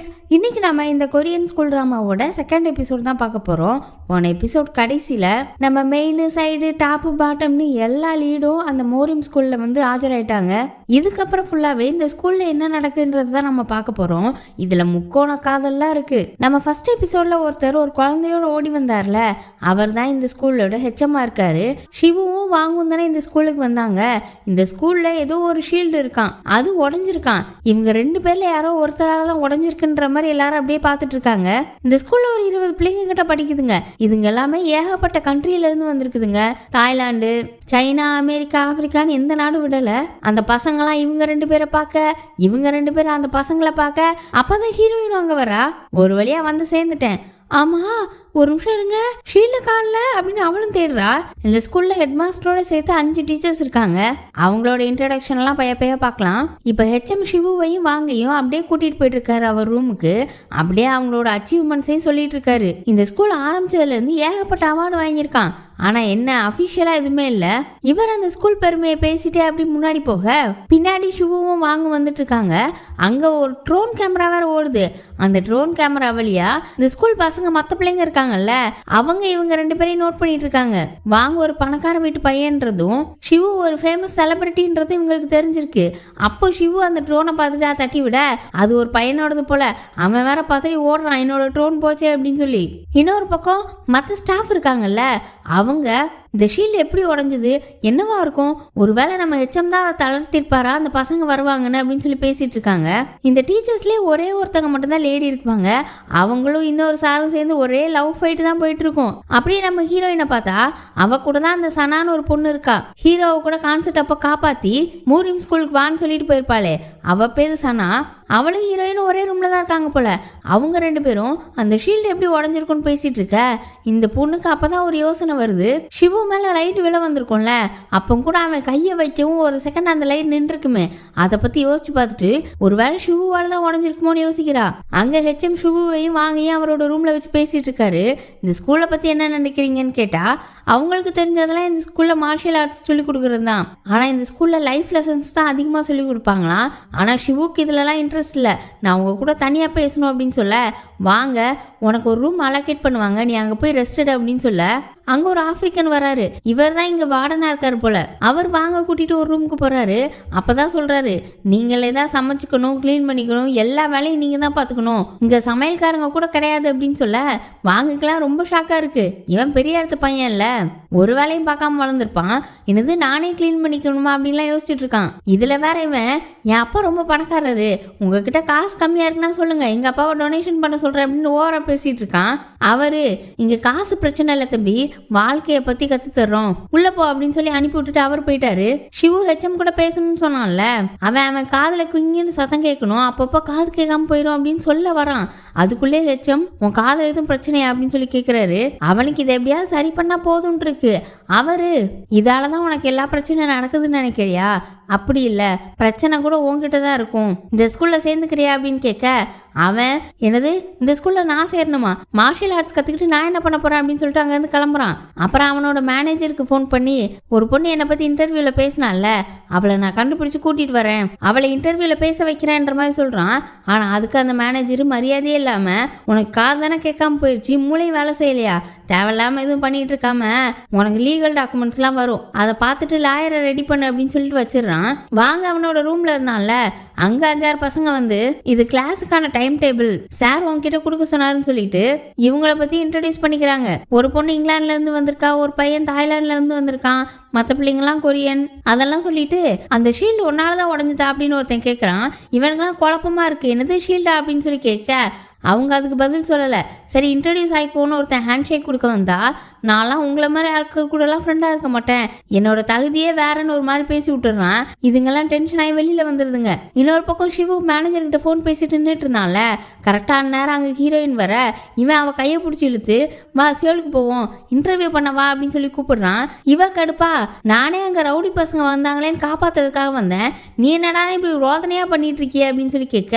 Guys, இன்னைக்கு நம்ம இந்த கொரியன் ஸ்கூல் ட்ராமாவோட செகண்ட் எபிசோட் தான் பார்க்க போறோம். போன எபிசோட் கடைசியில நம்ம மெயின் சைடு டாப் பாட்டம்னு எல்லா லீடும் அந்த மோரியம் ஸ்கூல்ல வந்து ஆஜராயிட்டாங்க. இதுக்கப்புறம் ஃபுல்லாவே இந்த ஸ்கூல்ல என்ன நடக்குன்றது தான் நம்ம பார்க்க போறோம். இதுல முக்கோண காதல்லாம் இருக்கு. நம்ம ஃபர்ஸ்ட் எபிசோட்ல ஒருத்தர் ஒரு குழந்தையோட ஓடி வந்தார்ல, அவர் தான் இந்த ஸ்கூலோட ஹெச்எம்மா இருக்காரு. சிவுவும் வாங்கும் தானே இந்த ஸ்கூலுக்கு வந்தாங்க. இந்த ஸ்கூல்ல ஏதோ ஒரு ஷீல்டு இருக்கான், அது உடஞ்சிருக்கான். இவங்க ரெண்டு பேர்ல யாரோ ஒருத்தரால தான் உடஞ்சிருக்குன்ற மாதிரி எல்லாரும் அப்படியே பார்த்துட்டு இருக்காங்க. இந்த ஸ்கூல்ல ஒரு 20 பிள்ளைங்க கிட்ட படிக்குதுங்க. இதுங்க எல்லாமே ஏகப்பட்ட கண்ட்ரில இருந்து வந்திருக்குதுங்க. தாய்லாந்து, சைனா, அமெரிக்கா, ஆப்பிரிக்கான்னு எந்த நாடும் விடல. அந்த பசங்களாம் இவங்க ரெண்டு பேரை பார்க்க, இவங்க ரெண்டு பேரும் அந்த பசங்களை பார்க்க. அப்பதான் ஹீரோயின் அங்க வரா. ஒரு வழியா வந்து சேர்ந்துட்டேன். ஆமா, ஒரு நிமிஷம் இருங்க, ஷீல்டு காணல அப்படின்னு அவளும் தேடுறா. இந்த ஸ்கூல்ல ஹெட் மாஸ்டரோட சேர்த்து 5 டீச்சர்ஸ் இருக்காங்க. அவங்களோட இன்ட்ரடக்ஷன் எல்லாம் பைய பார்க்கலாம். இப்ப ஹெச்எம் சிவுவையும் வாங்கையும் அப்படியே கூட்டிட்டு போயிட்டு இருக்காரு அவர் ரூமுக்கு. அப்படியே அவங்களோட அச்சீவ்மெண்ட்ஸையும் சொல்லிட்டு இருக்காரு. இந்த ஸ்கூல் ஆரம்பிச்சதுல இருந்து ஏகப்பட்ட அவார்டு வாங்கியிருக்கான். ஆனா என்ன அபிஷியலா எதுவுமே இல்ல. இவர் அந்த ஸ்கூல் பெருமையை பேசிட்டே அப்படி முன்னாடி போக, பின்னாடி சிவுவும் வாங்க வந்துட்டு இருக்காங்க. அங்க ஒரு ட்ரோன் கேமரா வேற ஓடுது. அந்த ட்ரோன் கேமரா வழியா இந்த ஸ்கூல் பசங்க மத்த பிள்ளைங்க இருக்காங்கல்ல, அவங்க இவங்க ரெண்டு பேரையும் நோட் பண்ணிட்டு இருக்காங்க. வாங்க ஒரு பணக்கார வீட்டு பையன்றதும் சிவு ஒரு ஃபேமஸ் செலிபிரிட்டின்றதும் இவங்களுக்கு தெரிஞ்சிருக்கு. அப்போ சிவு அந்த ட்ரோனை பார்த்துட்டு தட்டி விட, அது ஒரு பையனோடது போல. அவன் வேற பார்த்துட்டு ஓடுறான், என்னோட ட்ரோன் போச்சு அப்படின்னு சொல்லி. இன்னொரு பக்கம் மற்ற ஸ்டாஃப் இருக்காங்கல்ல, அவங்க இந்த ஷீல்டு எப்படி உடஞ்சது, என்னவா இருக்கும், ஒருவேளை நம்ம ஹெச்எம் தான் அதை தளர்த்திருப்பாரா, அந்த பசங்க வருவாங்கன்னு அப்படின்னு சொல்லி பேசிட்டு இருக்காங்க. இந்த டீச்சர்ஸ்லேயே ஒரே ஒருத்தங்க மட்டும்தான் லேடி இருப்பாங்க. அவங்களும் இன்னொரு சாரும் சேர்ந்து ஒரே லவ் ஃபைட்டு தான் போயிட்டு இருக்கும். அப்படியே நம்ம ஹீரோயினை பார்த்தா அவ கூட தான் அந்த சனான்னு ஒரு பொண்ணு இருக்கா. ஹீரோவை கூட கான்செப்ட் அப்போ காப்பாற்றி மோரியம் ஸ்கூலுக்கு வான்னு சொல்லிட்டு போயிருப்பாளே, அவ பேரு சனா. அவளும் ஹீரோயினும் ஒரே ரூம்ல தான் இருக்காங்க போல. அவங்க ரெண்டு பேரும் அந்த ஷீல்டு எப்படி உடஞ்சிருக்குன்னு பேசிட்டு இருக்க. இந்த பொண்ணுக்கு அப்பதான் ஒரு யோசனை வருது. சிவு மேல லைட் விழ வந்திருக்கும்ல, அப்போ கூட அவன் கையை வைக்கவும் ஒரு செகண்ட் அந்த லைட் நின்றுருக்குமே. அதை பத்தி யோசிச்சு பார்த்துட்டு ஒருவேளை சிவுவால தான் உடஞ்சிருக்குமோன்னு யோசிக்கிறா. அங்க ஹெச்எம் சிவுவையும் வாங்கியும் அவரோட ரூம்ல வச்சு பேசிட்டு இருக்காரு. இந்த ஸ்கூலை பத்தி என்ன நினைக்கிறீங்கன்னு கேட்டா, அவங்களுக்கு தெரிஞ்சதெல்லாம் இந்த ஸ்கூல்ல மார்ஷியல் ஆர்ட்ஸ் சொல்லி கொடுக்கறது தான். ஆனா இந்த ஸ்கூல்ல லைஃப் லெசன்ஸ் தான் அதிகமா சொல்லி கொடுப்பாங்களாம். ஆனா சிவுக்கு இதுலலாம் இன்ட்ரெஸ்ட் இல்லை. நான் உங்க கூட தனியா பேசணும் அப்படின்னு சொல்ல, வாங்க உனக்கு ஒரு ரூம் அலோகேட் பண்ணுவாங்க, நீ அங்க போய் ரெஸ்ட் எடு அப்படின்னு சொல்ல, அங்க ஒரு ஆப்பிரிக்கன் வராரு. இவர் தான் இங்க வார்டனா இருக்காரு போல. அவர் வாங்க கூட்டிட்டு ஒரு ரூமுக்கு போறாரு. அப்பதான் சொல்றாரு, நீங்களே தான் சமைச்சுக்கணும், கிளீன் பண்ணிக்கணும், எல்லா வேலையும் நீங்க தான் பாத்துக்கணும், இங்க சமையல்காரங்க கூட கிடையாது அப்படின்னு சொல்ல, வாங்கக்கெல்லாம் ரொம்ப ஷாக்கா இருக்கு. இவன் பெரிய இடத்து பையன் இல்ல, ஒரு வேலையும் பார்க்காம வளர்ந்துருப்பான். என்னது நானே கிளீன் பண்ணிக்கணுமா அப்படின்லாம் யோசிச்சுட்டு இருக்கான். இதுல வேற இவன், என் அப்பா ரொம்ப பணக்காரரு, உங்ககிட்ட காசு கம்மியா இருக்குன்னா சொல்லுங்க, எங்க அப்பாவை டொனேஷன் பண்ண சொல்றேன் அப்படின்னு ஓவரா பேசிட்டு இருக்கான். அவரு, இங்க காசு பிரச்சனை இல்லை தம்பி, வாழ்க்கைய பத்தி கத்து தர்றோம், உள்ள போ அப்படின்னு சொல்லி அனுப்பி விட்டுட்டு அவர் போயிட்டாரு. சிவு ஹெச்எம் கூட பேசணும்னு சொன்னான்ல, அவன் காதுல குங்கின்னு சத்தம் கேட்கணும், அப்பப்போ காது கேட்காம போயிடும் அப்படின்னு சொல்ல வரான். அதுக்குள்ளே ஹெச்எம், உன் காதுல எதுவும் பிரச்சனையா அப்படின்னு சொல்லி கேட்கிறாரு. அவனுக்கு இதை எப்படியாவது சரி பண்ணா போதும்னு இருக்கு. அவரு, இதாலதான் உனக்கு எல்லா பிரச்சனையும் நடக்குதுன்னு நினைக்கிறியா, அப்படி இல்லை, பிரச்சனை கூட உன்கிட்ட தான் இருக்கும், இந்த ஸ்கூல்ல சேர்ந்துக்கிறியா அப்படின்னு கேட்க, அவன், என்னது இந்த ஸ்கூல்ல நான் சேரணுமா, மார்ஷியல் ஆர்ட்ஸ் கத்துக்கிட்டு நான் என்ன பண்ண போறேன் அப்படின்னு சொல்லிட்டு அங்கேருந்து கிளம்புறான். அப்புறம் அவனோட மேனேஜருக்கு ஃபோன் பண்ணி, ஒரு பொண்ணு என்னை பத்தி இன்டர்வியூல பேசினால, அவளை நான் கண்டுபிடிச்சு கூட்டிட்டு வரேன், அவளை இன்டர்வியூல பேச வைக்கிறேன்ற மாதிரி சொல்றான். ஆனா அதுக்கு அந்த மேனேஜர் மரியாதையே இல்லாம, உனக்கு காது தானே கேட்காம போயிடுச்சு, மூளையும் வேலை செய்யலையா, தேவையில்லாம எதுவும் பண்ணிட்டு இருக்காம உனக்கு லீகல் டாக்குமெண்ட்ஸ் எல்லாம் வரும், அதை பார்த்துட்டு லாயரை ரெடி பண்ணு அப்படின்னு சொல்லிட்டு வச்சிடறான். வாங்க அவனோட ரூம்ல இருந்தான்ல, அங்க 5-6 பசங்க வந்து, இது கிளாஸுக்கான டைம் டேபிள் சார் உன்கிட்ட கொடுக்க சொன்னாருன்னு சொல்லிட்டு இவங்கள பத்தி இன்ட்ரடியூஸ் பண்ணிக்கிறாங்க. ஒரு பொண்ணு இங்கிலாந்துல இருந்து வந்திருக்கா, ஒரு பையன் தாய்லாந்துல இருந்து வந்திருக்கான், மற்ற பிள்ளைங்கலாம் கொரியன், அதெல்லாம் சொல்லிட்டு, அந்த ஷீல்டு ஒன்னாலதான் உடஞ்சுதா அப்படின்னு ஒருத்தன் கேட்கறான். இவனுக்கெல்லாம் குழப்பமா இருக்கு, என்னது ஷீல்டா அப்படின்னு சொல்லி கேட்க, அவங்க அதுக்கு பதில் சொல்லலை. சரி இன்ட்ரடியூஸ் ஆகிக்கோன்னு ஒருத்தன் ஹேண்ட் ஷேக் கொடுக்க வந்தா, நான்லாம் உங்களை மாதிரி ஆட்கள் கூடலாம் ஃப்ரெண்டாக இருக்க மாட்டேன், என்னோட தகுதியே வேறன்னு ஒரு மாதிரி பேசி விட்டுறான். இதுங்கெல்லாம் டென்ஷன் ஆகி வெளியில் வந்துடுதுங்க. இன்னொரு பக்கம் சிவு மேனேஜர்கிட்ட ஃபோன் பேசிட்டு நின்றுட்டு இருந்தான்ல, கரெக்டான நேரம் அங்கே ஹீரோயின் வர, இவன் அவள் கையை பிடிச்சி இழுத்து, வா சியோலுக்கு போவோம், இன்டர்வியூ பண்ண வா அப்படின்னு சொல்லி கூப்பிடுறான். இவ கடுப்பா, நானே அங்கே ரவுடி பசங்க வந்தாங்களேன்னு காப்பாற்றுறதுக்காக வந்தேன், நீ என்னடா இப்படி ரோதனையாக பண்ணிட்டு இருக்கிய அப்படின்னு சொல்லி கேட்க,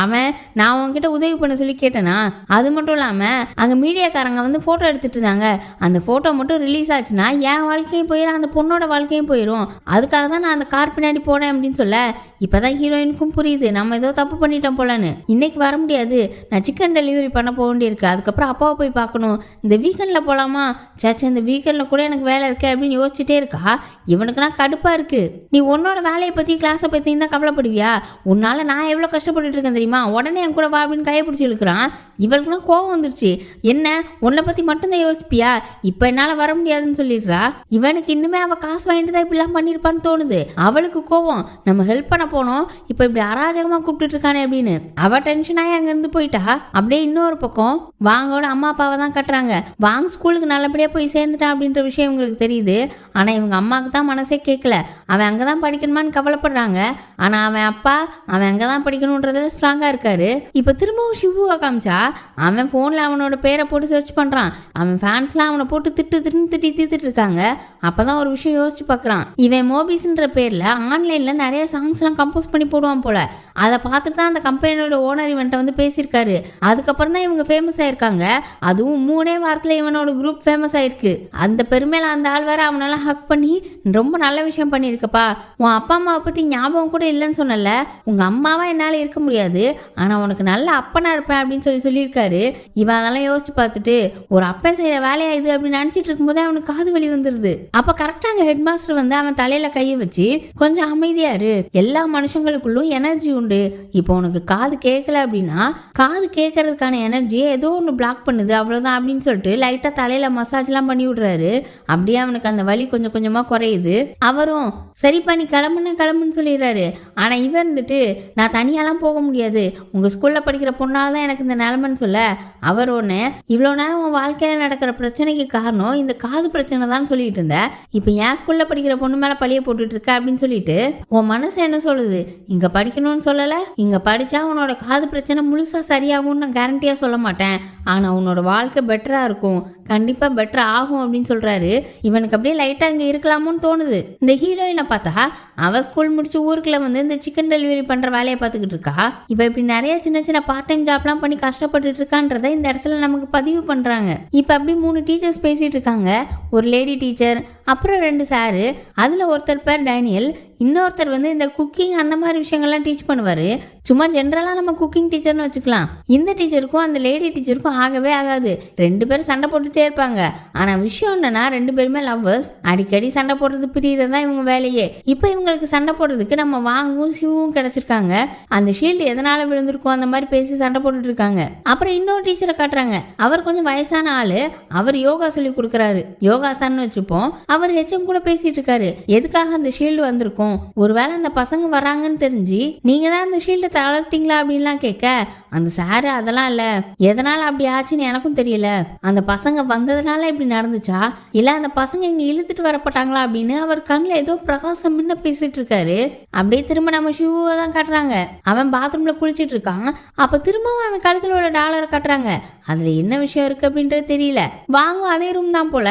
அவன், நான் உன்கிட்ட உதவி பண்ண சொல்லி கேட்டேனா, அது மட்டும் இல்லாமல் அங்கே மீடியாக்காரங்க வந்து ஃபோட்டோ எடுத்துட்டு இருந்தாங்க, அந்த ஃபோட்டோ மட்டும் ரிலீஸ் ஆச்சுன்னா என் வாழ்க்கையும் போயிடும், அந்த பொண்ணோட வாழ்க்கையும் போயிடும். அதுக்காக தான் நான் அந்த கார் பின்னாடி போனேன் அப்படின்னு சொல்ல இப்போதான் ஹீரோயினுக்கும் புரியுது நம்ம ஏதோ தப்பு பண்ணிட்டோம் போலன்னு. இன்னைக்கு வர முடியாது, நான் சிக்கன் டெலிவரி பண்ண போக வேண்டியிருக்கு, அதுக்கப்புறம் அப்பாவை போய் பார்க்கணும், இந்த வீக்கெண்டில் போகலாமா, சேச்சா இந்த வீக்கெண்டில் கூட எனக்கு வேலை இருக்கு அப்படின்னு யோசிச்சுட்டே இருக்கா. இவனுக்குனா கடுப்பாக இருக்கு. நீ உன்னோட வேலையை பற்றி கிளாஸை பற்றி தான் கவலைப்படுவியா, உன்னால நான் எவ்வளோ கஷ்டப்பட்டுட்டு இருக்கேன் தெரியுமா, உடனே என் கூட வா அப்படின்னு கையை பிடிச்சி இழுக்கிறான். இவளுக்குலாம் கோவம் வந்துருச்சு. என்ன உன்னை பற்றி மட்டும்தான் யோசிப்பியா, இப்போ என்னால் வர முடியாதுன்னு சொல்லிடுறா. இவனுக்கு இன்னுமே அவள் காசு வாங்கிட்டு தான் இப்படிலாம் பண்ணியிருப்பான்னு தோணுது. அவளுக்கு கோவம், நம்ம ஹெல்ப் பண்ண போனோம் இப்போ இப்படி அராஜகமாக கூப்பிட்டு இருக்கானே அப்படின்னு. அவள் டென்ஷனாகி அங்கேருந்து போயிட்டா. அப்படியே இன்னொரு பக்கம் வாங்கோட அம்மா அப்பாவை தான் கட்டுறாங்க. வாங்க ஸ்கூலுக்கு நல்லபடியாக போய் சேர்ந்துட்டான் அப்படின்ற விஷயம் இவங்களுக்கு தெரியுது. ஆனால் இவங்க அம்மாவுக்கு தான் மனசே கேட்கல. அவன் அங்கே தான் படிக்கணுமான்னு கவலைப்படுறாங்க. ஆனால் அவன் அப்பா அவன் அங்கே தான் படிக்கணுன்றதுல ஸ்ட்ராங்காக இருக்காரு. இப்போ திரும்பவும் சிவுவை காமிச்சா அவன் ஃபோனில் அவனோட பேரை போட்டு சர்ச் பண்ணுறான். அவன் ஃபேன்ஸ்லாம் அவனை போட்டு திட்டி தீர்த்துட்டு இருக்காங்க. அப்போ தான் ஒரு விஷயம் யோசிச்சு பார்க்குறான். இவன் மோபிஸ்ன்ற பேரில் ஆன்லைனில் நிறைய சாங்ஸ்லாம் கம்போஸ் பண்ணி போடுவான் போல. அதை பார்த்துட்டு தான் அந்த கம்பெனியோட ஓனர் இவன்ட்ட வந்து பேசியிருக்காரு. அதுக்கப்புறம் தான் இவங்க ஃபேமஸ் ஆயிருக்காங்க. அதுவும் 3 வாரத்தில் இவனோட குரூப் ஃபேமஸ் ஆயிருக்கு. அந்த பெருமையில அந்த ஆள் வேற அவனெல்லாம் ஹக் பண்ணி ரொம்ப நல்ல விஷயம் பண்ணியிருக்கப்பா, உன் அப்பா அம்மாவை பற்றி ஞாபகம் கூட இல்லைன்னு சொன்னல, உங்கள் அம்மாவா என்னால் இருக்க முடியாது, ஆனால் உனக்கு நல்ல அப்பனா இருப்பேன் அப்படின்னு சொல்லியிருக்காரு. இவன் அதெல்லாம் யோசிச்சு பார்த்துட்டு ஒரு அப்பன் செய்கிற வேலையா இது அப்படின்னு நினச்சிட்டு இருக்கும்போது அவனுக்கு காது வலி வந்துடுது. அப்போ கரெக்டாக அங்கே ஹெட் மாஸ்டர் வந்து அவன் தலையில் கையை வச்சு கொஞ்சம் அமைதியாரு, எல்லா மனுஷங்களுக்குள்ளும் எனர்ஜி உண்டு, இப்போ உனக்கு காது கேட்கல அப்படின்னா காது கேட்கறதுக்கான எனர்ஜியை ஏதோ ஒன்று பிளாக் பண்ணுது அவ்வளோதான் அப்படின்னு சொல்லிட்டு லைட்டாக தலையில் மசாஜ்லாம் பண்ணி விடுறாரு. அப்படியே அவனுக்கு அந்த வலி கொஞ்சம் கொஞ்சமாக குறையுது. அவரும் சரி பண்ணி கிளம்புன்னு சொல்லிடுறாரு. ஆனால் இவன் இருந்துட்டு நான் தனியாலாம் போக முடியாது, உங்கள் ஸ்கூலில் படிக்கிற பொண்ணால் தான் எனக்கு இந்த நிலமைன்னு சொல்ல அவர் ஒன்று இவ்வளோ நேரம் உன் வாழ்க்கையில் நடக்கிற பிரச்சனைக்கு காரணம் இந்த காது பிரச்சனை தான் சொல்லிட்டு இருந்த, இப்போ என் ஸ்கூலில் படிக்கிற பொண்ணு மேலே பழிய போட்டுட்டு இருக்க அப்படின்னு சொல்லிட்டு உன் மனசு என்ன சொல்லுது, இங்கே படிக்கணும்னு சொல்லலை, இங்கே படித்தா உன்னோட காது பிரச்சனை முழுசாக சரியாகும்னு நான் கேரண்டியாக சொல்ல மாட்டேன், ஆனால் உன்னோட வாழ்க்கை பெட்டராக இருக்கும், கண்டிப்பாக பெட்டர் ஆகும் அப்படின்னு சொல்கிறாரு. இவனுக்கு அப்படியே லைட்டாக இங்கே இருக்கலாமோன்னு தோணுது. இந்த ஹீரோயினை பார்த்தா அவள் ஸ்கூல் முடிச்சு ஊருக்குள்ள வந்து இந்த சிக்கன் டெலிவரி பண்ணுற வேலையை பார்த்துக்கிட்டு இருக்கா. இப்போ இப்படி நிறைய சின்ன சின்ன பார்ட் டைம் ஜாப்லாம் பண்ணி கஷ்டப்பட்டுட்டு இருக்கான்றதை இந்த இடத்துல நமக்கு பதிவு பண்ணுறாங்க. இப்போ அப்படி 3 டீச்சர்ஸ் பேசிகிட்டு இருக்காங்க. ஒரு லேடி டீச்சர், அப்புறம் 2 சாரு, அதில் ஒருத்தர் பேர் டேனியல், இன்னொருத்தர் வந்து இந்த குக்கிங் அந்த மாதிரி விஷயங்கள்லாம் டீச் பண்ணுவார். சும்மா ஜென்ரலாக நம்ம குக்கிங் டீச்சர்னு வச்சுக்கலாம். இந்த டீச்சருக்கும் அந்த லேடி டீச்சருக்கும் ஆகவே ஆகாது. 2 பேரும் சண்டை போட்டுகிட்டே இருப்பாங்க. ஆனால் விஷயம் என்னன்னா 2 பேருமே லவ்வர்ஸ். அடிக்கடி சண்டை போடுறது பிரிகிறது தான் இவங்க வேலையே. இப்போ இவங்களுக்கு சண்டை போடுறதுக்கு நம்ம வாங்கவும் சிவும் கிடச்சிருக்காங்க. அந்த ஷீல்டு எதனால் விழுந்திருக்கும் அந்த மாதிரி பேசி சண்டை போட்டுட்டு இருக்காங்க. அப்புறம் இன்னொரு டீச்சரை காட்டுறாங்க. அவர் கொஞ்சம் வயசான ஆள். அவர் யோகா சொல்லி கொடுக்குறாரு, யோகாசான்னு வச்சுப்போம். அவர் ஹெச்எம் கூட பேசிட்டு இருக்காரு. எதுக்காக அந்த ஷீல்டு வந்திருக்கும், ஒருவேளை அந்த பசங்க வராங்கன்னு தெரிஞ்சு நீங்க தான் அந்த ஷீல்டை தளர்த்தீங்களா அப்படின்லாம் கேட்க அந்த சாரு அதெல்லாம் இல்லை, எதனால அப்படி ஆச்சுன்னு எனக்கும் தெரியல, அந்த பசங்க வந்ததுனால இப்படி நடந்துச்சா இல்லை அந்த பசங்க இங்கே இழுத்துட்டு வரப்பட்டாங்களா அப்படின்னு அவர் கண்ணில் ஏதோ பிரகாசம் முன்ன பேசிட்டு இருக்காரு. அப்படியே திரும்ப நம்ம ஷூவை தான் காட்டுறாங்க. அவன் பாத்ரூம்ல குளிச்சுட்டு இருக்கான். அப்போ திரும்பவும் அவன் கழுத்தில் உள்ள டாலரை காட்டுறாங்க. அதுல என்ன விஷயம் இருக்கு அப்படின்றது தெரியல. வாங்கும் அதே ரூம் தான் போல.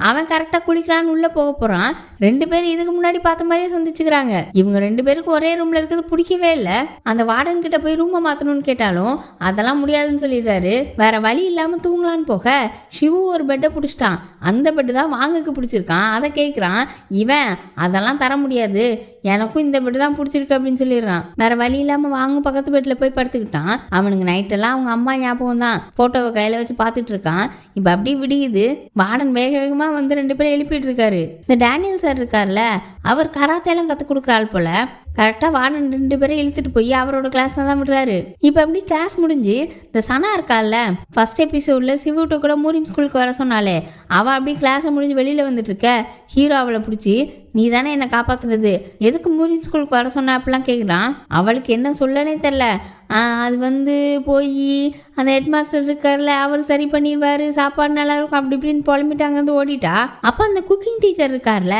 அவன் கரெக்டா குளிக்கலான்னு உள்ள போக போறான். 2 பேரும் இதுக்கு முன்னாடி பார்த்த மாதிரியே சந்திச்சுக்கிறாங்க. இவங்க 2 பேருக்கும் ஒரே ரூம்ல இருக்கிறது பிடிக்கவே இல்லை. அந்த வார்டன் கிட்ட போய் ரூமை மாத்தணும்னு கேட்டாலும் அதெல்லாம் முடியாதுன்னு சொல்லிடுறாரு. வேற வழி இல்லாம தூங்கலான்னு போக சிவு ஒரு பெட்டை பிடிச்சிட்டான். அந்த பெட்டு தான் வாங்குக்கு பிடிச்சிருக்கான். அதை கேட்குறான். இவன் அதெல்லாம் தர முடியாது, எனக்கும் இந்த பெட்டு தான் பிடிச்சிருக்கு அப்படின்னு சொல்லிடுறான். வேற வழி இல்லாம வாங்க பக்கத்து பெட்டில் போய் படுத்துக்கிட்டான். அவனுக்கு நைட்டெல்லாம் அவங்க அம்மா ஞாபகம் தான். போட்டோவை கையில வச்சு பார்த்துட்டு இருக்கான். இப்போ அப்படியே விடியுது. வார்டன் வேக வேகமாக வந்து 2 பேரும் எழுப்பிட்டு இருக்காரு. இந்த டேனியல் சார் இருக்கார்ல, அவர் கராத்தேலாம் கற்றுக் கொடுக்குற ஆள் போல. கரெக்டாக வார்டன் 2 பேரும் இழுத்துட்டு போய் அவரோட கிளாஸ்ல தான் விடுறாரு. இப்போ அப்படி கிளாஸ் முடிஞ்சு இந்த சனா இருக்கால, ஃபர்ஸ்ட் எபிசோட்ல சிவுட்ட கூட மூரிம் ஸ்கூலுக்கு வர சொன்னாலே, அவள் அப்படி கிளாஸை முடிஞ்சு வெளியில் வந்துட்டு இருக்க. ஹீரோ அவளை பிடிச்சி நீ தானே என்னை காப்பாற்றுனது, எதுக்கு மூரிம் ஸ்கூலுக்கு வர சொன்ன அப்படிலாம் கேட்குறான். அவளுக்கு என்ன சொல்லனே தெரில. அது வந்து போய் அந்த ஹெட் மாஸ்டர் இருக்கார்ல, அவர் சரி பண்ணிடுவார், சாப்பாடு நல்லா இருக்கும் அப்படி இப்படின்னு புலம்பிட்டாங்க வந்து ஓடிட்டா. அப்போ அந்த குக்கிங் டீச்சர் இருக்கார்ல,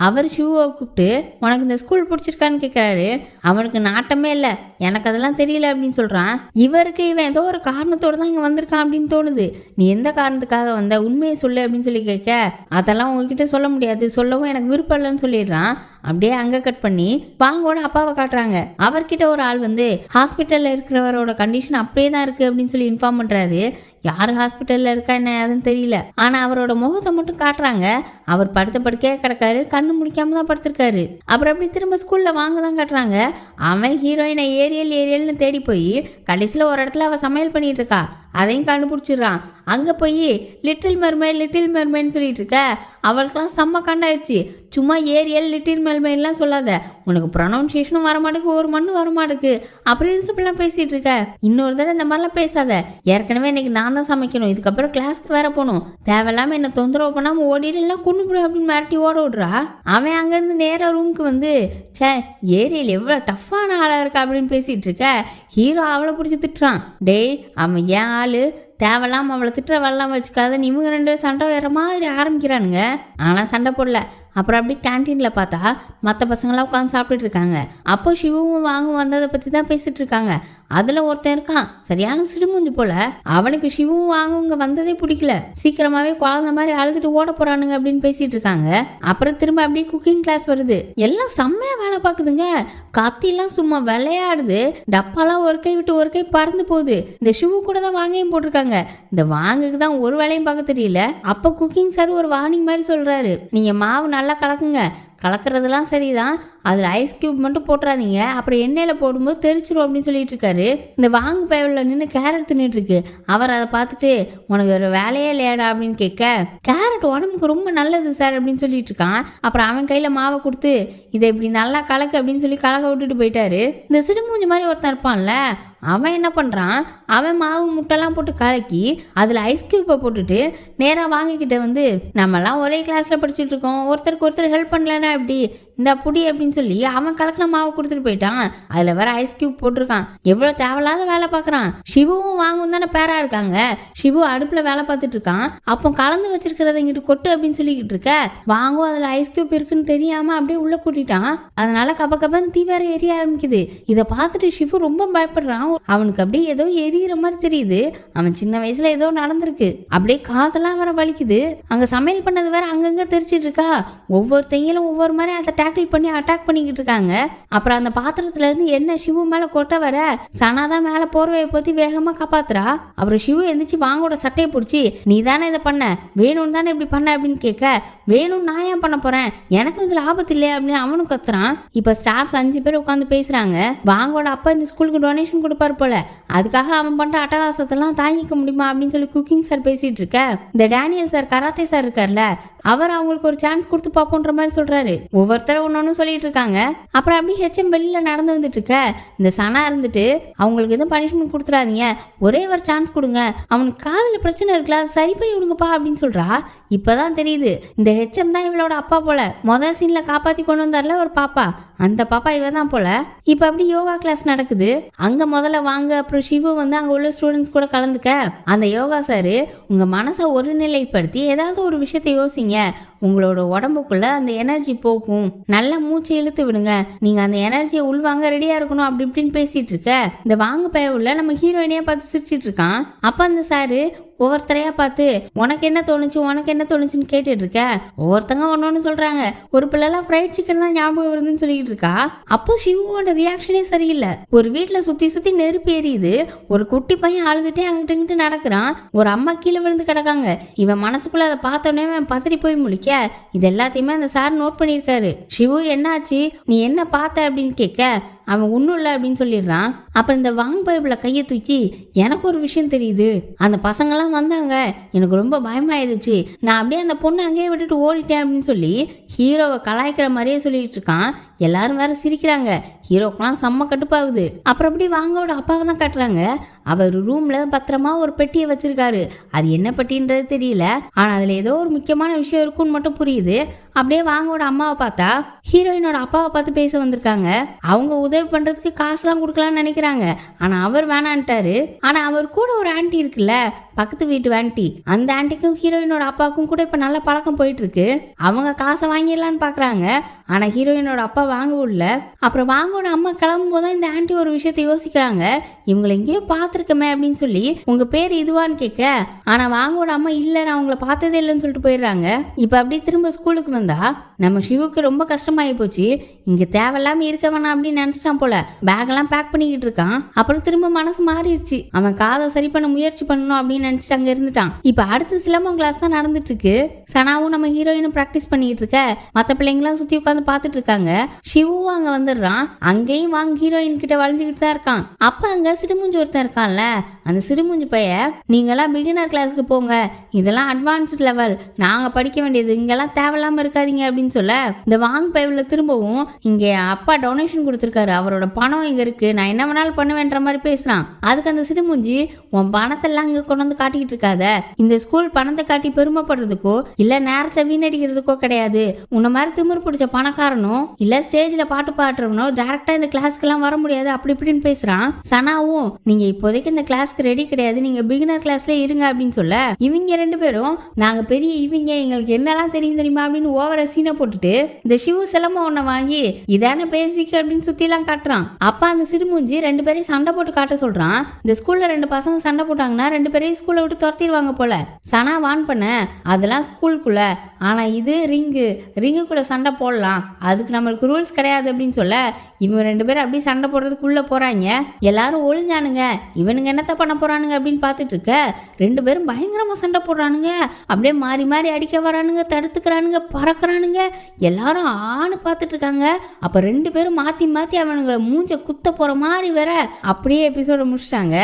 அவர் ஷூவை கூப்பிட்டு உனக்கு இந்த ஸ்கூல் பிடிச்சிருக்கான்னு கேட்குறாரு. அவனுக்கு நாட்டமே இல்லை, எனக்கு அதெல்லாம் தெரியல அப்படின்னு சொல்கிறான். இவருக்கு இவன் ஏதோ ஒரு காரணத்தோடு தான் இங்கே வந்திருக்கான் அப்படின்னு தோணுது. நீ எந்த காரணத்துக்காக வந்த, உண்மையை சொல்லு அப்படின்னு சொல்லி கேட்க அதெல்லாம் உங்ககிட்ட சொல்ல முடியாது, சொல்லவும் எனக்கு விருப்பம் இல்லைன்னு சொல்லிடுறான். அப்படியே அங்க கட் பண்ணி வாங்கோட அப்பாவை காட்டுறாங்க. அவர்கிட்ட ஒரு ஆள் வந்து ஹாஸ்பிட்டல்ல இருக்கிறவரோட கண்டிஷன் அப்படியே தான் இருக்கு அப்படின்னு சொல்லி இன்ஃபார்ம் பண்றாரு. யார் ஹாஸ்பிட்டலில் இருக்கா என்ன அதுன்னு தெரியல. ஆனால் அவரோட முகத்தை மட்டும் காட்டுறாங்க. அவர் படுத்த படுக்கையே கிடக்காரு, கண்ணு முடிக்காம தான் படுத்திருக்காரு. அப்புறம் அப்படி திரும்ப ஸ்கூலில் வாங்க தான் காட்டுறாங்க. அவன் ஹீரோயினை ஏரியல்னு தேடி போய் கடைசியில் ஒரு இடத்துல அவள் சமையல் பண்ணிட்டு இருக்கா. அதையும் கண்டுபிடிச்சிடுறான். அங்கே போய் லிட்டில் மெர்மைட்னு சொல்லிட்டு இருக்க. அவளுக்கெல்லாம் செம்ம கண்டாயிடுச்சு. சும்மா ஏரியல் லிட்டில் மெர்மைட்லாம் சொல்லாத, உனக்கு ப்ரொனவுன்சியேஷனும் வரமாட்டுக்கு, ஒரு மண்ணு வரமாட்டுக்கு, அப்புறம் இதுக்கு இப்படிலாம் பேசிட்டு இருக்க. இன்னொரு தடவை இந்த மாதிரிலாம் பேசாத. ஏற்கனவே இன்னைக்கு நான் தான் சமைக்கணும், இதுக்கப்புறம் கிளாஸ்க்கு வேற போகணும். தேவையில்லாமல் என்ன தொந்தரவு பண்ணாமல் ஓடிடலாம், கொண்டு போடு அப்படின்னு மிரட்டி ஓட விடுறா. அவன் அங்கேருந்து நேராக ரூமுக்கு வந்து ஏரியல் எவ்வளோ டஃப்பான ஆளாக இருக்கா அப்படின்னு பேசிகிட்டு இருக்க. ஹீரோ அவளை பிடிச்சி திட்டுறான். டேய், அவன் ஏன் ஆள், தேவையில்லாமல் அவளை திட்டுற வரலாம் வச்சுக்காத. இவங்க 2 சண்டை வேற மாதிரி ஆரம்பிக்கிறானுங்க. ஆனால் சண்டை போடல. அப்புறம் அப்படி கேன்டீனில் பார்த்தா மற்ற பசங்களாம் உட்காந்து சாப்பிட்டுட்டு இருக்காங்க. அப்போ சிவுவும் வாங்கும் வந்ததை பற்றி தான் பேசிட்டு இருக்காங்க. அதில் ஒருத்தன் இருக்கான், சரியான சிடுமுஞ்சு போல. அவனுக்கு சிவுவும் வாங்குவங்க வந்ததே பிடிக்கல. சீக்கிரமாகவே குழந்த மாதிரி அழுதுட்டு ஓட போகிறானுங்க அப்படின்னு பேசிட்டு இருக்காங்க. அப்புறம் திரும்ப அப்படியே குக்கிங் கிளாஸ் வருது. எல்லாம் செம்மையாக வேலை பார்க்குதுங்க. கத்திலாம் சும்மா விளையாடுது. டப்பாலாம் ஒரு கை விட்டு ஒரு கை பறந்து போகுது. இந்த சிவு கூட தான் வாங்கையும் போட்டிருக்காங்க. இந்த வாங்குக்கு தான் ஒரு வேலையும் பார்க்க தெரியல. அப்போ குக்கிங் சார் ஒரு வார்னிங் மாதிரி சொல்கிறாரு. நீங்கள் மாவு நல்லா கலக்குங்க, கலக்கிறதுலாம் சரிதான், அதில் ஐஸ் கியூப் மட்டும் போட்டுறாதீங்க, அப்புறம் எண்ணெயில் போடும்போது தெரிச்சிரும் அப்படின்னு சொல்லிட்டு இருக்காரு. இந்த வாங்கு பயவில் நின்று கேரட் தின்னுட்டு இருக்கு. அவர் அதை பார்த்துட்டு உனக்கு ஒரு வேலையே இல்லையாடா அப்படின்னு கேட்க, கேரட் உடம்புக்கு ரொம்ப நல்லது சார் அப்படின்னு சொல்லிட்டு இருக்கான். அப்புறம் அவன் கையில் மாவை கொடுத்து இதை இப்படி நல்லா கலக்கு அப்படின்னு சொல்லி கலக்க விட்டுட்டு போயிட்டாரு. இந்த சிடுமூஞ்சி மாதிரி ஒருத்தன் இருப்பான்ல, அவன் என்ன பண்ணுறான், அவன் மாவு முட்டைலாம் போட்டு கலக்கி அதில் ஐஸ் கியூப்பை போட்டுட்டு நேராக வாங்கிக்கிட்ட வந்து, நம்மலாம் ஒரே கிளாஸில் படிச்சுட்டு இருக்கோம், ஒருத்தருக்கு ஒருத்தர் ஹெல்ப் பண்ணலன்னா எப்படி, இந்த புடி அப்படின்னு சொல்லி அவன் கலக்கின மாவு கொடுத்துட்டு போயிட்டான். அதில் வேற ஐஸ் கியூப் போட்டிருக்கான். எவ்வளோ தேவையில்லாத வேலை பார்க்குறான். சிவுவும் வாங்கும் தானே பேரா இருக்காங்க. சிவு அடுப்பில் வேலை பார்த்துட்டு இருக்கான். அப்போ கலந்து வச்சிருக்கிறத இங்கிட்டு கொட்டு அப்படின்னு சொல்லிக்கிட்டு இருக்க. வாங்கும் அதில் ஐஸ் கியூப் இருக்குன்னு தெரியாமல் அப்படியே உள்ளே கூட்டிட்டான். அதனால கப்பன்னு தீ வேற எரிய ஆரம்பிக்குது. இதை பார்த்துட்டு சிவு ரொம்ப பயப்படுறான். அவனுக்கு அப்படியே ஏதோ எரியிற மாதிரி தெரியுது. அவன் சின்ன வயசுல ஏதோ நடந்திருக்கு. அப்படியே காதெல்லாம் வேற வலிக்குது. அங்க சமையல் பண்ணது வேற அங்கங்க தெரிச்சிட்டு இருக்கா. ஒவ்வொருத்தைங்களும் ஒவ்வொரு மாதிரி அதை டேக்கிள் பண்ணி அட்டாக் பண்ணிக்கிட்டு இருக்காங்க. அப்புறம் அந்த பாத்திரத்துல இருந்து என்ன சிவு மேல கொட்ட வர சனாதான் மேல போர்வையை பத்தி வேகமா காப்பாத்துறா. அப்புறம் சிவு எந்திரிச்சு வாங்கோட சட்டையை பிடிச்சி, நீ தானே இதை பண்ண, வேணும்னு தானே இப்படி பண்ண அப்படின்னு கேட்க, வேணும் நான் ஏன் பண்ண போறேன், எனக்கும் இதுல ஆபத்து இல்லையா அப்படின்னு அவனும் கத்துறான். இப்ப ஸ்டாஃப்ஸ் 5 பேர் உட்காந்து பேசுறாங்க. வாங்கோட அப்பா இந்த ஸ்கூலுக்கு டொனேஷன் கொடுப்பாரு போல, அதுக்காக அவன் பண்ற அட்டகாசத்தெல்லாம் தாங்கிக்க முடியுமா அப்படின்னு சொல்லி குக்கிங் சார் பேசிட்டு இருக்க. இந்த டேனியல் சார் கராத்தே சார் இருக்கார்ல, அவர் அவங்களுக்கு ஒரு சான்ஸ் கொடுத்து பார்ப்போன்ற மாதிரி சொல்றாரு. ஒவ்வொருத்தரும் ஒன்னொன்னு சொல்லிட்டு இருக்காங்க. அப்புறம் அப்படி ஹெச்எம் வெளியில நடந்து வந்துட்டு இருக்க. இந்த சனா இருந்துட்டு, அவங்களுக்கு எதுவும் பனிஷ்மெண்ட் கொடுத்துடாதீங்க, ஒரே ஒரு சான்ஸ் கொடுங்க, அவனுக்கு காதுல பிரச்சனை இருக்குல்ல, அது சரி பண்ணி விடுங்கப்பா அப்படின்னு சொல்றா. இப்பதான் தெரியுது இந்த ஹெச்எம் தான் இவளோட அப்பா போல. முதல் சீன்ல காப்பாத்தி கொண்டு வந்தார்ல ஒரு பாப்பா, அந்த பாப்பா இவ தான் போல. இப்ப அப்படி யோகா கிளாஸ் நடக்குது. அங்க முதல்ல வாங்க, அப்புறம் சிவு வந்து அங்க உள்ள ஸ்டூடெண்ட்ஸ் கூட கலந்துக்க. அந்த யோகா சாரு, உங்க மனசை ஒருநிலைப்படுத்தி ஏதாவது ஒரு விஷயத்தை யோசிங்க, உங்களோட உடம்புக்குள்ள அந்த எனர்ஜி போகும், நல்லா மூச்சை இழுத்து விடுங்க, நீங்க அந்த எனர்ஜியை உள்வாங்க ரெடியா இருக்கணும் அப்படி இப்படின்னு பேசிட்டு இருக்க. இந்த வாங்க பய உள்ள நம்ம ஹீரோயினையா பார்த்து சிரிச்சிட்டு இருக்கான். அப்ப அந்த சாரு ஒவ்வொருத்தரையா பார்த்து உனக்கு என்ன தோணுச்சுன்னு கேட்டுட்டு இருக்க. ஒவ்வொருத்தங்க ஒன்னொன்னு சொல்றாங்க. ஒரு பிள்ளைலாம் ஃப்ரைட் சிக்கன் தான் ஞாபகம் வருதுன்னு சொல்லிட்டு இருக்கா. அப்போ சிவுவோட ரியாக்ஷனே சரியில்லை. ஒரு வீட்டுல சுத்தி நெருப்பு எரியுது. ஒரு குட்டி பையன் அழுதுட்டே அங்கிட்டு நடக்கிறான். ஒரு அம்மா கீழே விழுந்து கிடக்காங்க. இவன் மனசுக்குள்ள அதை பார்த்தோன்னே அவன் பதறி போய் முழிக்க. இது எல்லாத்தையுமே அந்த சார் நோட் பண்ணியிருக்காரு. சிவு என்னாச்சு, நீ என்ன பார்த்த அப்படின்னு கேட்க, அவன் ஒன்றும் இல்லை அப்படின்னு சொல்லிடுறான். அப்புறம் இந்த வாங் பைபிளில் கையை தூக்கி, எனக்கு ஒரு விஷயம் தெரியுது, அந்த பசங்கள்லாம் வந்தாங்க, எனக்கு ரொம்ப பயமாயிருச்சு, நான் அப்படியே அந்த பொண்ணை அங்கேயே விட்டுட்டு ஓடிட்டேன் அப்படின்னு சொல்லி ஹீரோவை கலாய்க்கிற மாதிரியே சொல்லிட்டு இருக்கான். எல்லாரும் வேற சிரிக்கிறாங்க. ஹீரோக்கெல்லாம் செம்ம கட்டுப்பாகுது. அப்புறம் அப்படி வாங்கோட அப்பாவை தான் காட்டுறாங்க. அவர் ரூம்ல பத்திரமா ஒரு பெட்டியை வச்சிருக்காரு. அது என்ன பெட்டின்றது தெரியல, ஆனா அதுல ஏதோ ஒரு முக்கியமான விஷயம் இருக்குன்னு மட்டும் புரியுது. அப்படியே வாங்கோட அம்மாவை பார்த்தா ஹீரோயினோட அப்பாவை பார்த்து பேச வந்திருக்காங்க. அவங்க உதவி பண்றதுக்கு காசுலாம் கொடுக்கலாம்னு நினைக்கிறாங்க. ஆனா அவர் வேணான்ட்டாரு. ஆனா அவர் கூட ஒரு ஆன்ட்டி இருக்குல்ல, பக்கத்து வீட்டு ஆன்ட்டி, அந்த ஆன்ட்டிக்கும் ஹீரோயினோட அப்பாவுக்கும் கூட இப்ப நல்ல பழக்கம் போயிட்டு இருக்கு. அவங்க காசை வாங்கிடலான்னு பாக்குறாங்க. ஆனா ஹீரோயினோட அப்பா வாங்க உள்ள. அப்புறம் வாங்கோட அம்மா கிளம்பும் போது இந்த ஆன்ட்டி ஒரு விஷயத்த யோசிக்கிறாங்க. இவங்களை எங்கேயோ பார்த்துருக்கமே அப்படின்னு சொல்லி உங்க பேர் இதுவான்னு கேட்க, ஆனா வாங்கோட அம்மா இல்லை நான் உங்களை பார்த்ததே இல்லைன்னு சொல்லிட்டு போயிடுறாங்க. இப்போ அப்படியே திரும்ப ஸ்கூலுக்கு வந்தா நம்ம சிவுக்கு ரொம்ப கஷ்டமாயி போச்சு. இங்க தேவையில்லாம இருக்க வேணாம் அப்படின்னு நினைச்சிட்டான் போல. பேக் எல்லாம் பேக் பண்ணிக்கிட்டு இருக்கான். அப்புறம் திரும்ப மனசு மாறிடுச்சு. அவன் காதை சரி பண்ண முயற்சி பண்ணணும் அப்படின்னு நினைச்சிட்டு அங்க இருந்துட்டான். இப்ப அடுத்து சிலம்பம் கிளாஸ் தான் நடந்துட்டு இருக்கு. சனாவும் நம்ம ஹீரோயினும் பிராக்டிஸ் பண்ணிட்டு இருக்க, மத்த பிள்ளைங்களாம் சுத்தி உட்காந்து பாத்துட்டு இருக்காங்க. சிவும் அங்க வந்துடுறான். அங்கேயும் வாங்க ஹீரோயின் கிட்ட வளைஞ்சுக்கிட்டு தான் இருக்கான். அப்ப அங்க சிடுமூஞ்சி ஒருத்தன் இருக்கான்ல, அந்த சிடுமூஞ்சி பைய நீங்கெல்லாம் பிகினர் கிளாஸ்க்கு போங்க, இதெல்லாம் அட்வான்ஸ்ட் லெவல், நாங்க படிக்க வேண்டியது, இங்கெல்லாம் தேவையில்லாம இருக்காதீங்க அப்படின்னு சொல்ல, இந்த வாங் பைவ்ல திரும்பவும் இங்க அப்பா டொனேஷன் கொடுத்துருக்காரு, அவரோட பணம் இங்க இருக்கு, நான் என்ன வேணாலும் பண்ணுவேன்ற மாதிரி பேசுறான். அதுக்கு அந்த சிடுமூஞ்சி உன் பணத்தெல்லாம் இங்க கொண்டு வந்து காட்டிக்கிட்டு இருக்காத, இந்த ஸ்கூல் பணத்தை காட்டி பெருமைப்படுறதுக்கோ இல்ல நேரத்தை வீணடிக்கிறதுக்கோ கிடையாது. உன்ன மாதிரி திமிர் பிடிச்ச பணக்காரனும் இல்ல ஸ்டேஜ்ல பாட்டு பாடுறவனோ டைரக்டா இந்த கிளாஸ்க்கு எல்லாம் வர முடியாது அப்படி இப்படின்னு பேசுறான். சனாவும் நீங்க இப்போதைக்கு இந்த கிளாஸ்க்கு ரெடி கிடையாது, நீங்க பிகினர் கிளாஸ்ல இருங்க அப்படின்னு சொல்ல, இவங்க ரெண்டு பேரும் நாங்க பெரிய இவங்க, எங்களுக்கு என்னெல்லாம் தெரியும் தெரியுமா அப்படின்னு ஓவர சீனை போட்டுட்டு இந்த சிவு சிலம்பம் ஒன்ன வாங்கி இதான பேசிக் அப்படின்னு சுத்தி எல்லாம் காட்டுறான். அப்ப அந்த சிடுமூஞ்சி ரெண்டு பேரையும் சண்டை போட்டு காட்ட சொல்றான். இந்த ஸ்கூல்ல ரெண்டு பசங்க சண்டை போட்டாங்கன்னா ரெண்டு பேரையும் ஸ்கூல்ல விட்டு துரத்திடுவாங்க போல. சனா வான் பண்ண அதெல்லாம் ஸ்கூலுக்குள்ள, ஆனா இது ரிங்குக்குள்ள சண்டை போடலாம், அதுக்கு நம்மளுக்கு ரூல்ஸ் கிடையாது அப்படின்னு சொல்ல, இவங்க ரெண்டு பேரும் அப்படியே சண்டை போடுறதுக்குள்ள போறாங்க. எல்லாரும் ஒளிஞ்சானுங்க, இவனுங்க என்னத்த பண்ண போறானுங்க அப்படின்னு பார்த்துட்டு இருக்க, ரெண்டு பேரும் பயங்கரமா சண்டை போடுறானுங்க. அப்படியே மாறி மாறி அடிக்க வரானுங்க, தடுத்துக்கிறானுங்க, பறக்குறானுங்க. எல்லாரும் ஆணு பார்த்துட்டு இருக்காங்க. அப்ப ரெண்டு பேரும் மாத்தி மாத்தி அவனுங்களை மூஞ்ச குத்த போற மாதிரி வேற அப்படியே எபிசோட முடிச்சிட்டாங்க.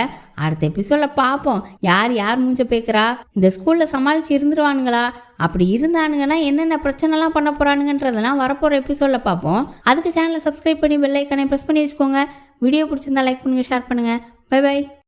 அடுத்த எபிசோட பார்ப்போம் யார் யார் மூஞ்ச பேக்குறா, இந்த ஸ்கூல்ல சமாளிச்சு இருந்துருவானுங்களா, அப்படி இருந்தானுங்கன்னா என்னென்ன பிரச்சனைலாம் பண்ண போறானுங்கன்றதெல்லாம் வரப்போற எபிசோட்ல பார்ப்போம். அதுக்கு சேனலை சப்ஸ்கிரைப் பண்ணி பெல் ஐக்கானை ப்ரெஸ் பண்ணி வச்சுக்கோங்க. வீடியோ பிடிச்சிருந்தா லைக் பண்ணுங்க, ஷேர் பண்ணுங்க. Bye by.